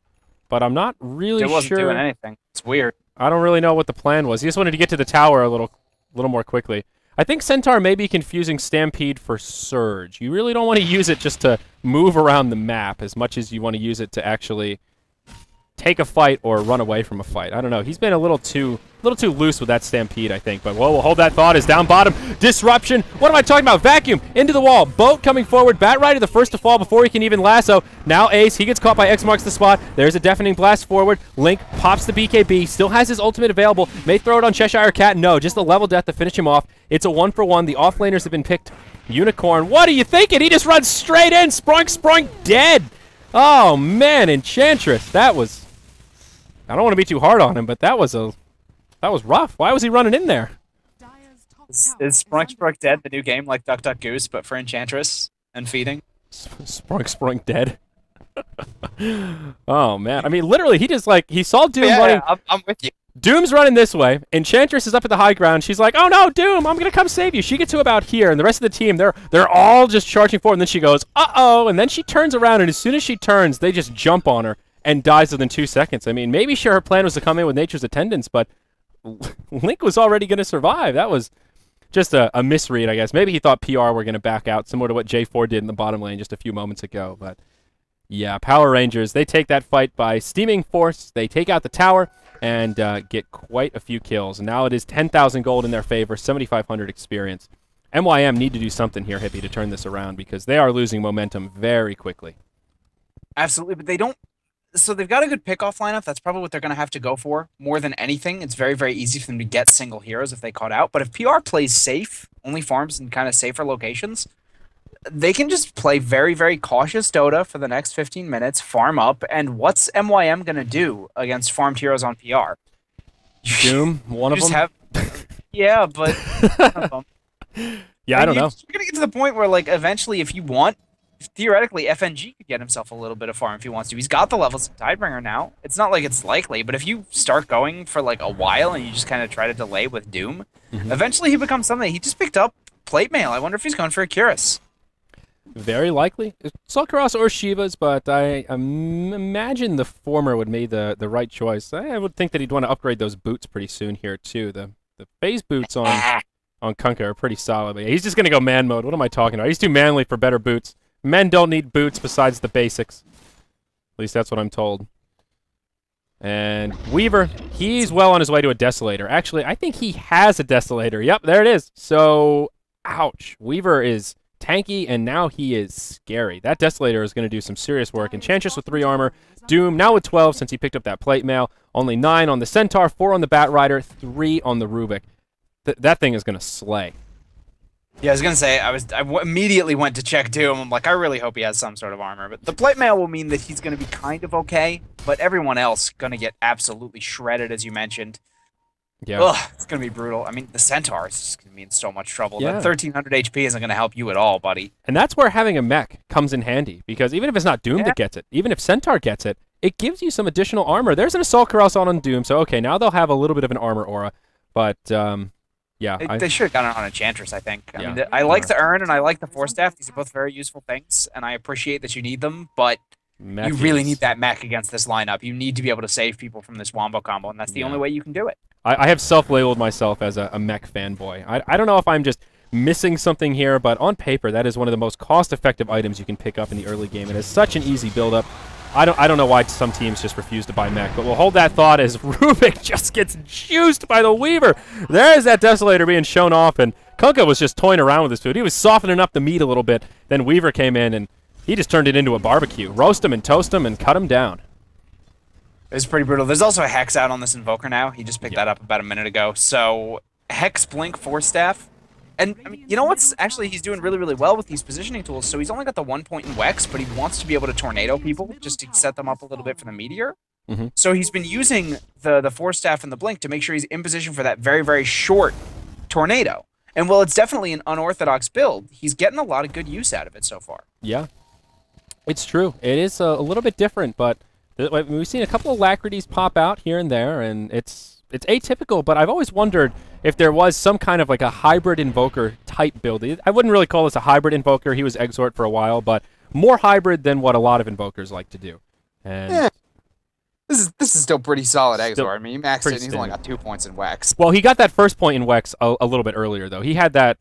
but I'm not really sure. It wasn't doing anything. It's weird. I don't really know what the plan was. He just wanted to get to the tower a little more quickly. I think Centaur may be confusing Stampede for Surge. You really don't want to use it just to move around the map as much as you want to use it to actually take a fight or run away from a fight. I don't know. He's been a little too loose with that Stampede, I think. But whoa, we'll hold that thought. Is down bottom. Disruption. What am I talking about? Vacuum into the wall. Boat coming forward. Bat Rider the first to fall before he can even lasso. Now Ace. He gets caught by X marks the spot. There's a deafening blast forward. Link pops the BKB. Still has his ultimate available. May throw it on Cheshire Cat. No, just a level death to finish him off. It's a 1-for-1. The offlaners have been picked. Unicorn. What are you thinking? He just runs straight in. Sprunk dead. Oh man, Enchantress. That was. I don't want to be too hard on him, but that was rough. Why was he running in there? Is Sprunk dead, the new game, like Duck Duck Goose, but for Enchantress and feeding? Sprunk dead. Oh man, I mean, literally, he just he saw Doom running. Yeah, I'm with you. Doom's running this way. Enchantress is up at the high ground. She's like, "Oh no, Doom, I'm gonna come save you." She gets to about here, and the rest of the team, they're all just charging forward. And then she goes, "Uh-oh!" And then she turns around, and as soon as she turns, they just jump on her and dies within 2 seconds. I mean, maybe sure her plan was to come in with Nature's Attendance, but Link was already gonna survive. That was just a misread, I guess. Maybe he thought PR were gonna back out, similar to what J4 did in the bottom lane just a few moments ago. But yeah, Power Rangers, they take that fight by steaming force. They take out the tower and get quite a few kills. And now it is 10,000 gold in their favor, 7,500 experience. MYM need to do something here, Hippie, to turn this around because they are losing momentum very quickly. Absolutely, but they don't. So they've got a good pickoff lineup. That's probably what they're going to have to go for more than anything. It's very, very easy for them to get single heroes if they caught out. But if PR plays safe, only farms in kind of safer locations, they can just play very, very cautious Dota for the next 15 minutes, farm up, and what's MYM going to do against farmed heroes on PR? Doom, one of them? Yeah, but one of them. Yeah, I don't know. You're going to get to the point where, eventually, if you want, theoretically, FNG could get himself a little bit of farm if he wants to. He's got the levels of Tidebringer now. It's not like it's likely, but if you start going for, a while and you just kind of try to delay with Doom, eventually he becomes something. He just picked up Plate Mail. I wonder if he's going for a Curus. Very likely. Sulkaros or Shivas, but I imagine the former would make the right choice. I would think that he'd want to upgrade those boots pretty soon here, too. The phase boots on Kunkka are pretty solid. But he's just going to go man mode. What am I talking about? He's too manly for better boots. Men don't need boots besides the basics. At least that's what I'm told. And Weaver, he's well on his way to a Desolator. Actually, I think he has a Desolator. Yep, there it is. So, ouch. Weaver is tanky, and now he is scary. That Desolator is going to do some serious work. Enchantress with 3 armor. Doom now with 12 since he picked up that Plate Mail. Only 9 on the Centaur, 4 on the Bat Rider, 3 on the Rubik. That thing is going to slay. Yeah, I was going to say, I immediately went to check Doom. I'm like, I really hope he has some sort of armor. But the Plate Mail will mean that he's going to be kind of okay, but everyone else going to get absolutely shredded, as you mentioned. Yeah. Ugh, it's going to be brutal. I mean, the Centaur is going to be in so much trouble. Yeah. That 1,300 HP isn't going to help you at all, buddy. And that's where having a mech comes in handy, because even if it's not Doom that gets it, even if Centaur gets it, it gives you some additional armor. There's an Assault Cuirass on Doom, so okay, now they'll have a little bit of an armor aura, but... yeah, they should have gotten it on Enchantress, I think. I mean, I like the Urn and I like the Force Staff. These are both very useful things, and I appreciate that you need them, but you really need that mech against this lineup. You need to be able to save people from this Wombo combo, and that's the only way you can do it. I have self-labeled myself as a mech fanboy. I don't know if I'm just missing something here, but on paper, that is one of the most cost-effective items you can pick up in the early game. It is such an easy build-up. I don't know why some teams just refuse to buy mech, but we'll hold that thought as Rubik just gets juiced by the Weaver. There's that Desolator being shown off, and Kunkka was just toying around with his food. He was softening up the meat a little bit. Then Weaver came in, and he just turned it into a barbecue. Roast him and toast him and cut him down. It's pretty brutal. There's also a Hex out on this Invoker now. He just picked that up about a minute ago. So, Hex, Blink, Force Staff. And, I mean, you know what's actually, he's doing really, really well with these positioning tools. So he's only got the 1 point in Wex, but he wants to be able to tornado people just to set them up a little bit for the Meteor. So he's been using the Force Staff and the Blink to make sure he's in position for that very, very short tornado. And while it's definitely an unorthodox build, he's getting a lot of good use out of it so far. Yeah, it's true. It is a little bit different, but we've seen a couple of Alacrities pop out here and there, and it's atypical, but I've always wondered if there was some kind of a hybrid Invoker type build. I wouldn't really call this a hybrid Invoker. He was Exort for a while, but more hybrid than what a lot of Invokers like to do. And yeah. This is still pretty solid Exort. I mean, he maxed it and he's only got 2 points in Wex. Well, he got that first point in Wex a little bit earlier, though. He had that,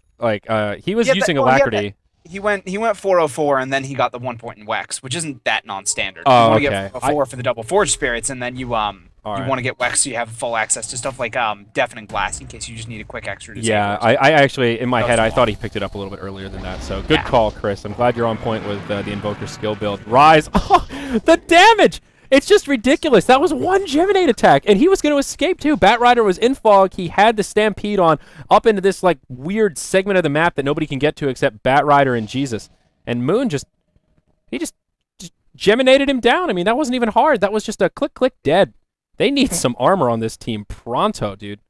he was using Alacrity. he went 404, and then he got the 1 point in Wex, which isn't that non-standard. Oh, you want to okay. get 404 for the double Forge Spirits, and then you right. want to get Wex so you have full access to stuff like Deafening Blast in case you just need a quick extra to Yeah, save I actually, in my head, I thought he picked it up a little bit earlier than that. So good call, Chris. I'm glad you're on point with the Invoker skill build. Rise. Oh, the damage! It's just ridiculous. That was one Geminate attack, and he was going to escape too. Batrider was in fog. He had the Stampede on up into this like weird segment of the map that nobody can get to except Batrider and Jesus. And Moon just Geminated him down. I mean, that wasn't even hard. That was just a click, click, dead. They need some armor on this team pronto, dude.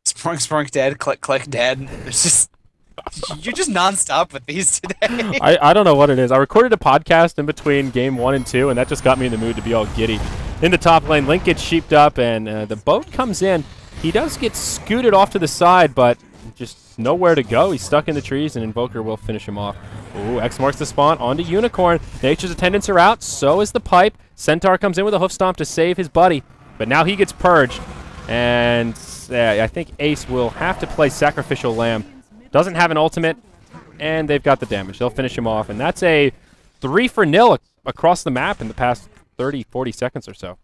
Sprunk, sprunk, dead. Click, click, dead. It's just... You're just nonstop with these today. I don't know what it is. I recorded a podcast in between game 1 and 2, and that just got me in the mood to be all giddy. In the top lane, Link gets sheeped up, and the boat comes in. He does get scooted off to the side, but just nowhere to go. He's stuck in the trees, and Invoker will finish him off. Ooh, X marks the spawn onto Unicorn. Nature's attendants are out. So is the pipe. Centaur comes in with a hoof stomp to save his buddy, but now he gets purged, and I think Ace will have to play Sacrificial Lamb. Doesn't have an ultimate, and they've got the damage. They'll finish him off, and that's a 3-0 across the map in the past 30, 40 seconds or so.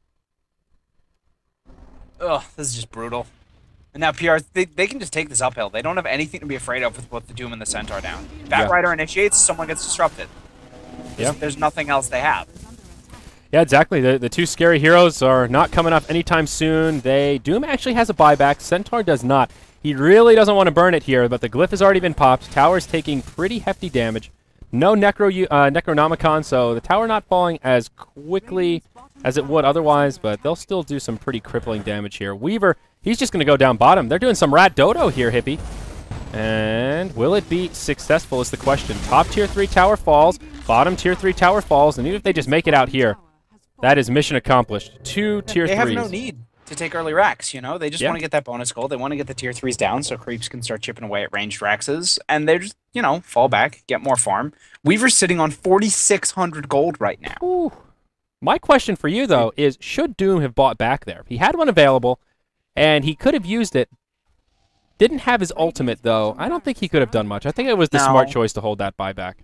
Ugh, this is just brutal. And now PR, they can just take this uphill. They don't have anything to be afraid of with both the Doom and the Centaur down. Batrider initiates, someone gets disrupted. There's nothing else they have. Yeah, exactly. The two scary heroes are not coming up anytime soon. Doom actually has a buyback. Centaur does not. He really doesn't want to burn it here, but the glyph has already been popped. Tower's taking pretty hefty damage. No Necronomicon, so the tower not falling as quickly as it would otherwise, but they'll still do some pretty crippling damage here. Weaver, he's just going to go down bottom. They're doing some rat dodo here, Hippie. And will it be successful is the question. Top tier 3 tower falls, bottom tier 3 tower falls, and even if they just make it out here, that is mission accomplished. 2 tier 3s. They have no need to take early racks, you know? They just want to get that bonus gold. They want to get the tier 3s down so creeps can start chipping away at ranged raxes, and they just, you know, fall back, get more farm. Weaver's sitting on 4,600 gold right now. Ooh. My question for you, though, is should Doom have bought back there? He had one available, and he could have used it. Didn't have his ultimate, though. I don't think he could have done much. I think it was the smart choice to hold that buyback.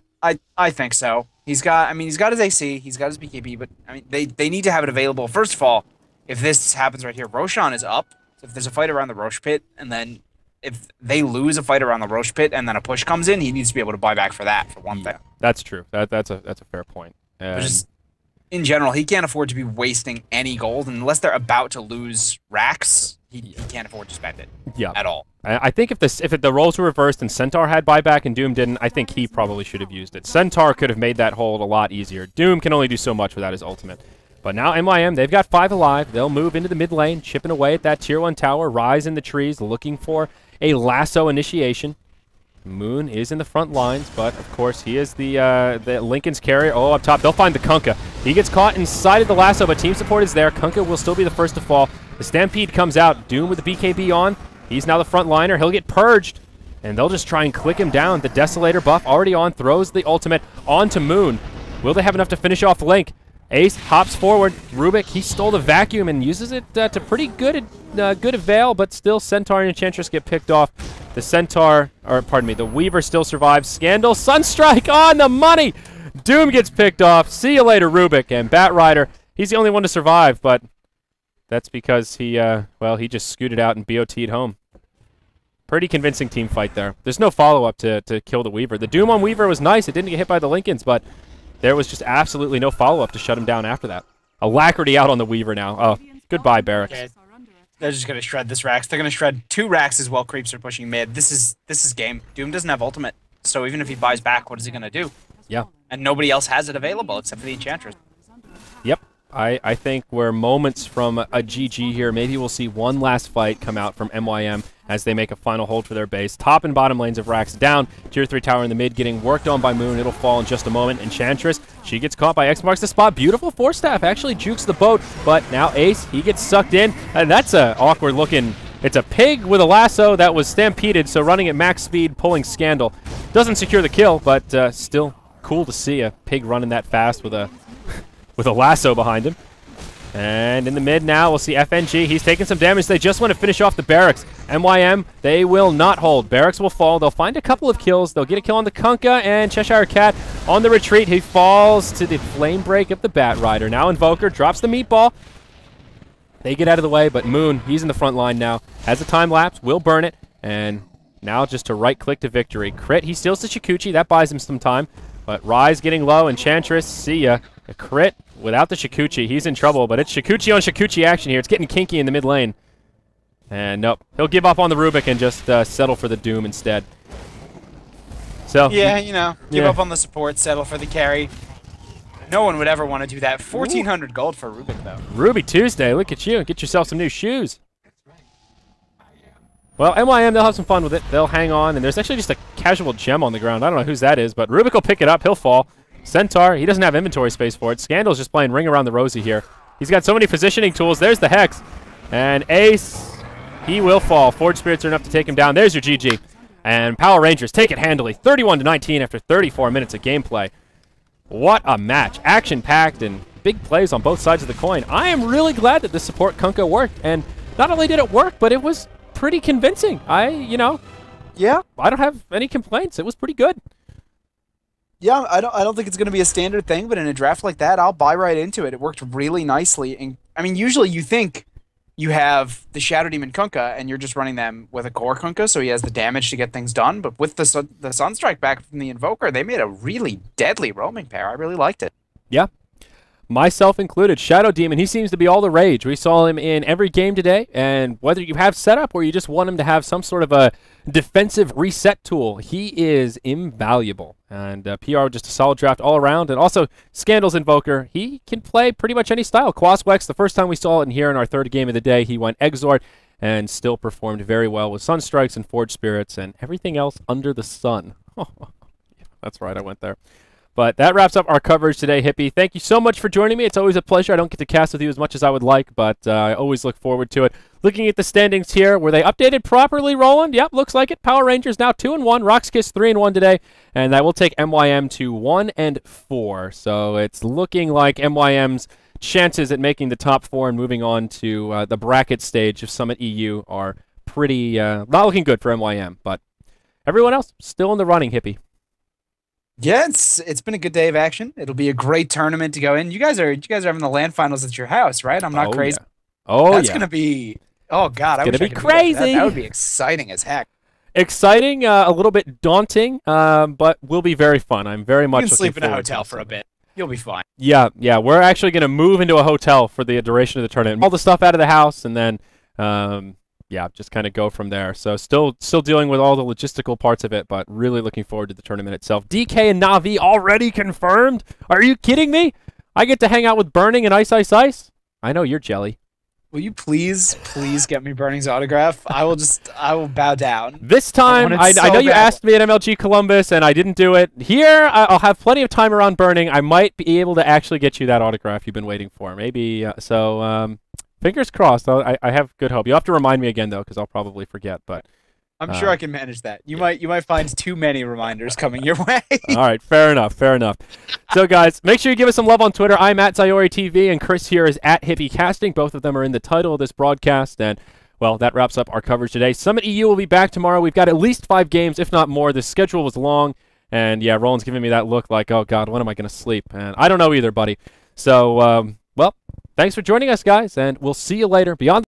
I think so. He's got his AC, he's got his BKB, but I mean they need to have it available. First of all, if this happens right here, Roshan is up. So if there's a fight around the Roche pit, and then if they lose a fight around the Roche pit and then a push comes in, he needs to be able to buy back for that, for one thing. That's true. That's a fair point. Just in general, he can't afford to be wasting any gold unless they're about to lose racks. He can't afford to spend it. At all. I think if the roles were reversed and Centaur had buyback and Doom didn't, I think he probably should have used it. Centaur could have made that hold a lot easier. Doom can only do so much without his ultimate. But now MYM, they've got 5 alive. They'll move into the mid lane, chipping away at that tier 1 tower, rise in the trees, looking for a lasso initiation. Moon is in the front lines, but of course he is the Lincoln's carrier. Oh, up top, they'll find the Kunkka. He gets caught inside of the lasso, but team support is there. Kunkka will still be the first to fall. The Stampede comes out. Doom with the BKB on. He's now the front liner. He'll get purged, and they'll just try and click him down. The Desolator buff already on, throws the ultimate onto Moon. Will they have enough to finish off Link? Ace hops forward. Rubik, he stole the vacuum and uses it to pretty good avail, but still Centaur and Enchantress get picked off. The Weaver still survives. Scandal, Sunstrike on the money! Doom gets picked off. See you later, Rubik. And Batrider, he's the only one to survive, but that's because he just scooted out and BOT'd home. Pretty convincing team fight there. There's no follow-up to kill the Weaver. The Doom on Weaver was nice. It didn't get hit by the Lincolns, but there was just absolutely no follow-up to shut him down after that. Alacrity out on the Weaver now. Oh, goodbye, Barracks. Okay. They're just going to shred this Rax. They're going to shred 2 Rax as well. Creeps are pushing mid. This is game. Doom doesn't have ultimate, so even if he buys back, what is he going to do? Yeah. And nobody else has it available except for the Enchantress. Yep. I think we're moments from a GG here. Maybe we'll see one last fight come out from MYM as they make a final hold for their base. Top and bottom lanes of Rax down. Tier 3 tower in the mid getting worked on by Moon. It'll fall in just a moment. Enchantress, she gets caught by X marks the spot. Beautiful Force Staff actually jukes the boat, but now Ace, he gets sucked in, and that's a awkward looking. It's a pig with a lasso that was stampeded, so running at max speed, pulling Scandal. Doesn't secure the kill, but still cool to see a pig running that fast with a with a lasso behind him. And in the mid now, we'll see FNG. He's taking some damage. They just want to finish off the barracks. MYM, they will not hold. Barracks will fall. They'll find a couple of kills. They'll get a kill on the Kunkka, and Cheshire Cat on the retreat. He falls to the flame break of the Bat Rider. Now Invoker drops the meatball. They get out of the way, but Moon, he's in the front line now. Has a time lapse, will burn it, and now just to right-click to victory. Crit, he steals the Shikuchi. That buys him some time. But Rise getting low, Enchantress, see ya. A crit without the Shikuchi. He's in trouble, but it's Shikuchi on Shikuchi action here. It's getting kinky in the mid lane. And nope. He'll give up on the Rubik and just settle for the Doom instead. So yeah, you know, give up on the support, settle for the carry. No one would ever want to do that. 1,400 gold for Rubik, though. Ruby Tuesday, look at you. Get yourself some new shoes. Well, MYM, they'll have some fun with it. They'll hang on, and there's actually just a casual gem on the ground. I don't know whose that is, but Rubik will pick it up. He'll fall. Centaur, he doesn't have inventory space for it. Scandal's just playing Ring Around the Rosie here. He's got so many positioning tools. There's the Hex. And Ace, he will fall. Forge Spirits are enough to take him down. There's your GG. And Power Rangers take it handily. 31-19 after 34 minutes of gameplay. What a match. Action-packed and big plays on both sides of the coin. I am really glad that the support Kunkka worked. And not only did it work, but it was pretty convincing. Yeah, I don't have any complaints. It was pretty good. Yeah, I don't think it's going to be a standard thing, but in a draft like that, I'll buy right into it. It worked really nicely. And I mean, usually you think you have the Shadow Demon Kunkka and you're just running them with a core Kunkka, so he has the damage to get things done. But with the Sunstrike back from the Invoker, they made a really deadly roaming pair. I really liked it. Yeah. Myself included. Shadow Demon, he seems to be all the rage. We saw him in every game today, and whether you have setup or you just want him to have some sort of a defensive reset tool, he is invaluable. And PR, just a solid draft all around. And also, Scandal's Invoker, he can play pretty much any style. Quaswex, the first time we saw it in here in our third game of the day, he went Exort and still performed very well with Sunstrikes and Forge Spirits and everything else under the sun. Yeah, that's right, I went there. But that wraps up our coverage today, Hippie. Thank you so much for joining me. It's always a pleasure. I don't get to cast with you as much as I would like, but I always look forward to it. Looking at the standings here, were they updated properly, Roland? Yep, looks like it. Power Rangers now 2-1. rox.kis 3-1 today, and that will take MYM to 1-4. So it's looking like MYM's chances at making the top 4 and moving on to the bracket stage of Summit EU are pretty not looking good for MYM, but everyone else still in the running, Hippie. Yeah, it's been a good day of action. It'll be a great tournament to go in. You guys are having the LAN finals at your house, right? I'm not crazy. Yeah. Oh, that's gonna be. Oh God, it's gonna be crazy. That would be exciting as heck. Exciting, a little bit daunting, but will be very fun. I'm very much looking sleep in a forward hotel to for a bit. You'll be fine. Yeah. We're actually gonna move into a hotel for the duration of the tournament. All the stuff out of the house, and then yeah, just kind of go from there. So still dealing with all the logistical parts of it, but really looking forward to the tournament itself. DK and Na'Vi already confirmed? Are you kidding me? I get to hang out with Burning and Ice Ice Ice? I know you're jelly. Will you please get me Burning's autograph? I will bow down. This time, I know you asked me at MLG Columbus, and I didn't do it. Here, I'll have plenty of time around Burning. I might be able to actually get you that autograph you've been waiting for. Maybe, fingers crossed. I have good hope. You'll have to remind me again, though, because I'll probably forget. But I'm sure I can manage that. You might find too many reminders coming your way. All right, fair enough. So, guys, make sure you give us some love on Twitter. I'm at Sayori TV, and Chris here is at HippieCasting. Both of them are in the title of this broadcast. And, well, that wraps up our coverage today. Summit EU will be back tomorrow. We've got at least 5 games, if not more. The schedule was long. And, yeah, Roland's giving me that look like, oh, God, when am I going to sleep? And I don't know either, buddy. So, well, thanks for joining us, guys, and we'll see you later. Beyond